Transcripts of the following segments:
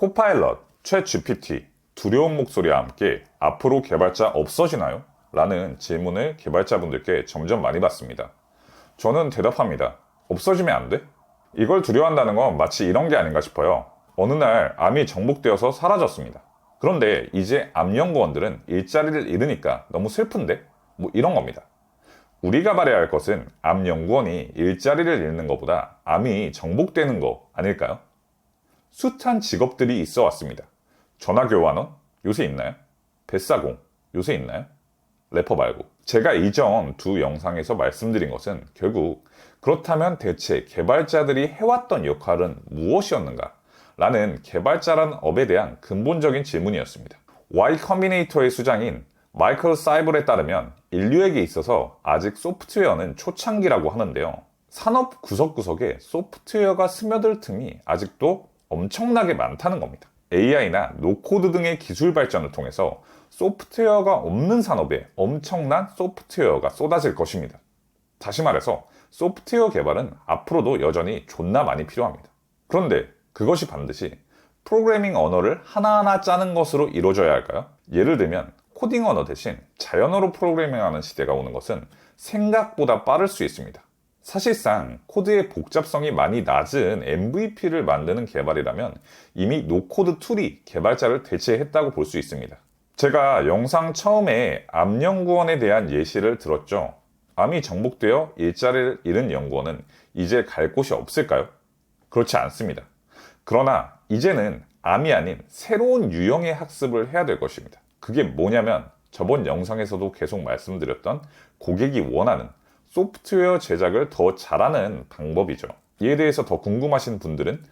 코파일럿, 챗 GPT, 두려운 목소리와 함께 앞으로 개발자 없어지나요? 라는 질문을 개발자분들께 점점 많이 받습니다. 저는 대답합니다. 없어지면 안 돼? 이걸 두려워한다는 건 마치 이런 게 아닌가 싶어요. 어느 날 암이 정복되어서 사라졌습니다. 그런데 이제 암 연구원들은 일자리를 잃으니까 너무 슬픈데? 뭐 이런 겁니다. 우리가 말해야 할 것은 암 연구원이 일자리를 잃는 것보다 암이 정복되는 거 아닐까요? 숱한 직업들이 있어 왔습니다. 전화교환원? 요새 있나요? 뱃사공? 요새 있나요? 래퍼 말고. 제가 이전 두 영상에서 말씀드린 것은 결국 그렇다면 대체 개발자들이 해왔던 역할은 무엇이었는가? 라는 개발자라는 업에 대한 근본적인 질문이었습니다. Y 컴비네이터의 수장인 마이클 사이벌에 따르면 인류에게 있어서 아직 소프트웨어는 초창기라고 하는데요. 산업 구석구석에 소프트웨어가 스며들 틈이 아직도 엄청나게 많다는 겁니다. AI나 노코드 등의 기술 발전을 통해서 소프트웨어가 없는 산업에 엄청난 소프트웨어가 쏟아질 것입니다. 다시 말해서 소프트웨어 개발은 앞으로도 여전히 존나 많이 필요합니다. 그런데 그것이 반드시 프로그래밍 언어를 하나하나 짜는 것으로 이루어져야 할까요? 예를 들면 코딩 언어 대신 자연어로 프로그래밍하는 시대가 오는 것은 생각보다 빠를 수 있습니다. 사실상 코드의 복잡성이 많이 낮은 MVP를 만드는 개발이라면 이미 노코드 툴이 개발자를 대체했다고 볼 수 있습니다. 제가 영상 처음에 암 연구원에 대한 예시를 들었죠. 암이 정복되어 일자리를 잃은 연구원은 이제 갈 곳이 없을까요? 그렇지 않습니다. 그러나 이제는 암이 아닌 새로운 유형의 학습을 해야 될 것입니다. 그게 뭐냐면 저번 영상에서도 계속 말씀드렸던 고객이 원하는 소프트웨어 제작을 더 잘하는 방법이죠. 이에 대해서 더 궁금하신 분들은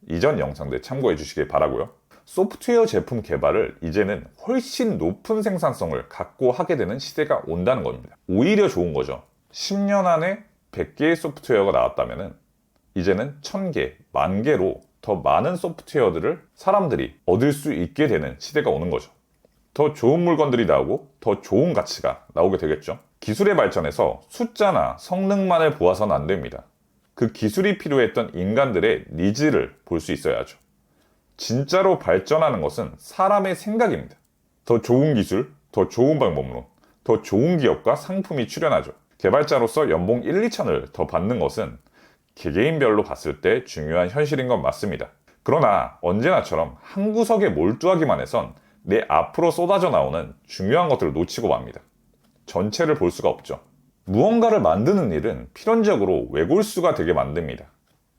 이전 영상들 참고해 주시길 바라고요. 소프트웨어 제품 개발을 이제는 훨씬 높은 생산성을 갖고 하게 되는 시대가 온다는 겁니다. 오히려 좋은 거죠. 10년 안에 100개의 소프트웨어가 나왔다면 이제는 1000개, 10,000개로 더 많은 소프트웨어들을 사람들이 얻을 수 있게 되는 시대가 오는 거죠. 더 좋은 물건들이 나오고 더 좋은 가치가 나오게 되겠죠. 기술의 발전에서 숫자나 성능만을 보아서는 안 됩니다. 그 기술이 필요했던 인간들의 니즈를 볼 수 있어야죠. 진짜로 발전하는 것은 사람의 생각입니다. 더 좋은 기술, 더 좋은 방법론, 더 좋은 기업과 상품이 출현하죠. 개발자로서 연봉 1, 2천을 더 받는 것은 개개인별로 봤을 때 중요한 현실인 건 맞습니다. 그러나 언제나처럼 한 구석에 몰두하기만 해선 내 앞으로 쏟아져 나오는 중요한 것들을 놓치고 맙니다. 전체를 볼 수가 없죠. 무언가를 만드는 일은 필연적으로 외골수가 되게 만듭니다.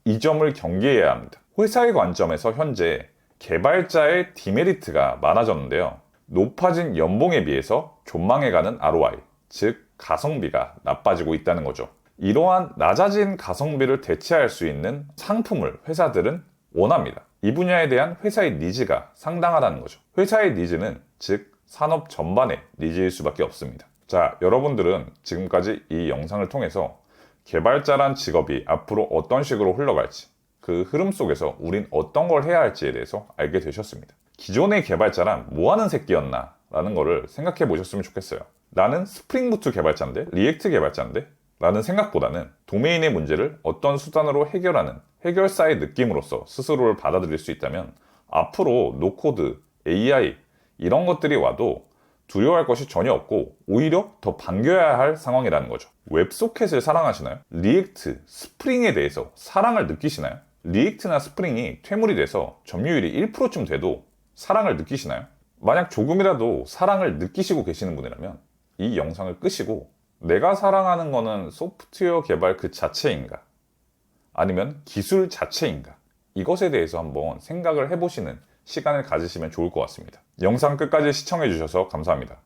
이 점을 경계해야 합니다. 회사의 관점에서 현재 개발자의 디메리트가 많아졌는데요. 높아진 연봉에 비해서 존망해가는 ROI, 즉 가성비가 나빠지고 있다는 거죠. 이러한 낮아진 가성비를 대체할 수 있는 상품을 회사들은 원합니다. 이 분야에 대한 회사의 니즈가 상당하다는 거죠. 회사의 니즈는 즉 산업 전반의 니즈일 수밖에 없습니다. 자, 여러분들은 지금까지 이 영상을 통해서 개발자란 직업이 앞으로 어떤 식으로 흘러갈지, 그 흐름 속에서 우린 어떤 걸 해야 할지에 대해서 알게 되셨습니다. 기존의 개발자란 뭐하는 새끼였나 라는 거를 생각해 보셨으면 좋겠어요. 나는 스프링부트 개발자인데? 리액트 개발자인데? 라는 생각보다는 도메인의 문제를 어떤 수단으로 해결하는 해결사의 느낌으로서 스스로를 받아들일 수 있다면 앞으로 노코드, AI 이런 것들이 와도 두려워할 것이 전혀 없고 오히려 더 반겨야 할 상황이라는 거죠. 웹소켓을 사랑하시나요? 리액트, 스프링에 대해서 사랑을 느끼시나요? 리액트나 스프링이 퇴물이 돼서 점유율이 1%쯤 돼도 사랑을 느끼시나요? 만약 조금이라도 사랑을 느끼시고 계시는 분이라면 이 영상을 끄시고 내가 사랑하는 거는 소프트웨어 개발 그 자체인가? 아니면 기술 자체인가? 이것에 대해서 한번 생각을 해보시는 시간을 가지시면 좋을 것 같습니다. 영상 끝까지 시청해주셔서 감사합니다.